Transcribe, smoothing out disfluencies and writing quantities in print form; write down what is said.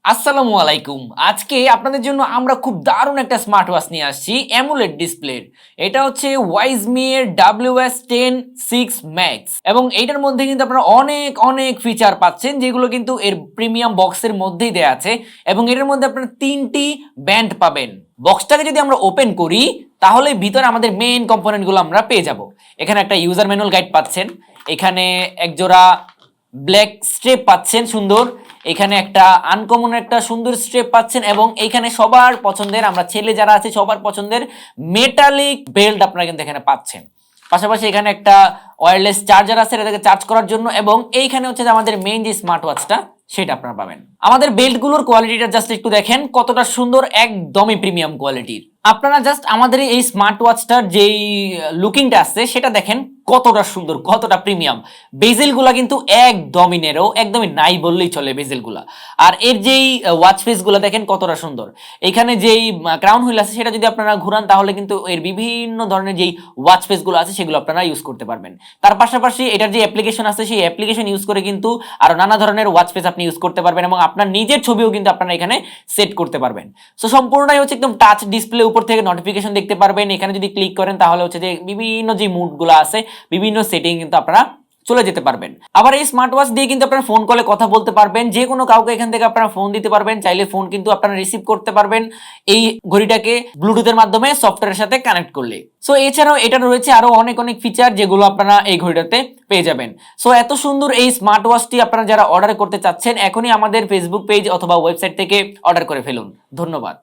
আসসালামু আলাইকুম। আজকে আপনাদের জন্য আমরা খুব দারুণ একটা স্মার্ট ওয়াচ নিয়ে আসছি অ্যামোলেড ডিসপ্লের। এটা হচ্ছে ওয়াইজমি এর WS10 6 ম্যাক্স এবং এইটার মধ্যে কিন্তু আপনারা অনেক অনেক ফিচার পাচ্ছেন যেগুলো কিন্তু এর প্রিমিয়াম বক্সের মধ্যেই দেয়া আছে এবং এটার মধ্যে আপনারা তিনটি ব্যান্ড পাবেন। বক্সটাকে যদি আমরা ওপেন করি তাহলে ভিতরে আমাদের মেইন কম্পোনেন্টগুলো আমরা পেয়ে যাব। এখানে একটা ইউজার ম্যানুয়াল গাইড পাচ্ছেন, এখানে একজোড়া ব্ল্যাক স্ট্রেপ পাচ্ছেন সুন্দর, এখানে একটা আনকমন একটা সুন্দর স্ট্রেপ পাচ্ছেন এবং এইখানে সবার পছন্দের, আমরা ছেলে যারা আছে সবার পছন্দের মেটালিক বেল্ট আপনারা কিন্তু এখানে পাচ্ছেন। পাশাপাশি এখানে একটা ওয়্যারলেস চার্জার আছে এটাকে চার্জ করার জন্য এবং এইখানে হচ্ছে যে আমাদের মেইন যে স্মার্ট ওয়াচটা সেটা আপনারা পাবেন। আমাদের বেল্টগুলোর কোয়ালিটিটা জাস্ট একটু দেখেন কতটা সুন্দর, একদমই প্রিমিয়াম কোয়ালিটির। আপনারা জাস্ট আমাদের এই স্মার্ট ওয়াচটার যেই লুকিংটা আছে সেটা দেখেন কতটা সুন্দর, কতটা প্রিমিয়াম। বেজেলগুলা কিন্তু একদমই নেরো, একদমই নাই বললেই চলে বেজেলগুলা। আর এর যেই ওয়াচ ফেসগুলো দেখেন কতটা সুন্দর। এখানে যেই ক্রাউন হুইল আছে সেটা যদি আপনারা ঘুরান তাহলে কিন্তু এর বিভিন্ন ধরনের যেই ওয়াচ ফেসগুলো আছে সেগুলো আপনারা ইউজ করতে পারবেন। তার পাশাপাশি এটার যে অ্যাপ্লিকেশন আছে সেই অ্যাপ্লিকেশন ইউজ করে কিন্তু আরো নানা ধরনের ওয়াচ ফেস আপনি ইউজ করতে পারবেন এবং আপনার নিজের ছবিও কিন্তু আপনারা এখানে সেট করতে পারবেন। সো সম্পূর্ণটাই হচ্ছে একদম টাচ ডিসপ্লে, উপর থেকে নোটিফিকেশন দেখতে পারবেন। এখানে যদি ক্লিক করেন তাহলে হচ্ছে যে বিভিন্ন যে মুডগুলো আছে, বিভিন্ন সেটিং কিন্তু আপনারা চলে যেতে পারবেন। আবার এই স্মার্ট ওয়াচ দিয়ে কিন্তু আপনারা ফোন কলে কথা বলতে পারবেন, যে কোনো কাউকে এখান থেকে আপনারা ফোন দিতে পারবেন, চাইলে ফোন কিন্তু আপনারা রিসিভ করতে পারবেন এই ঘড়িটাকে ব্লুটুথের মাধ্যমে সফটওয়্যারের সাথে কানেক্ট করলে। সো এছাড়াও এটা রয়েছে আরো অনেক অনেক ফিচার যেগুলো আপনারা এই ঘড়িটাতে পেয়ে যাবেন। সো এত সুন্দর এই স্মার্ট ওয়াচটি আপনারা যারা অর্ডার করতে চাচ্ছেন এখনই আমাদের ফেসবুক পেজ অথবা ওয়েবসাইট থেকে অর্ডার করে ফেলুন। ধন্যবাদ।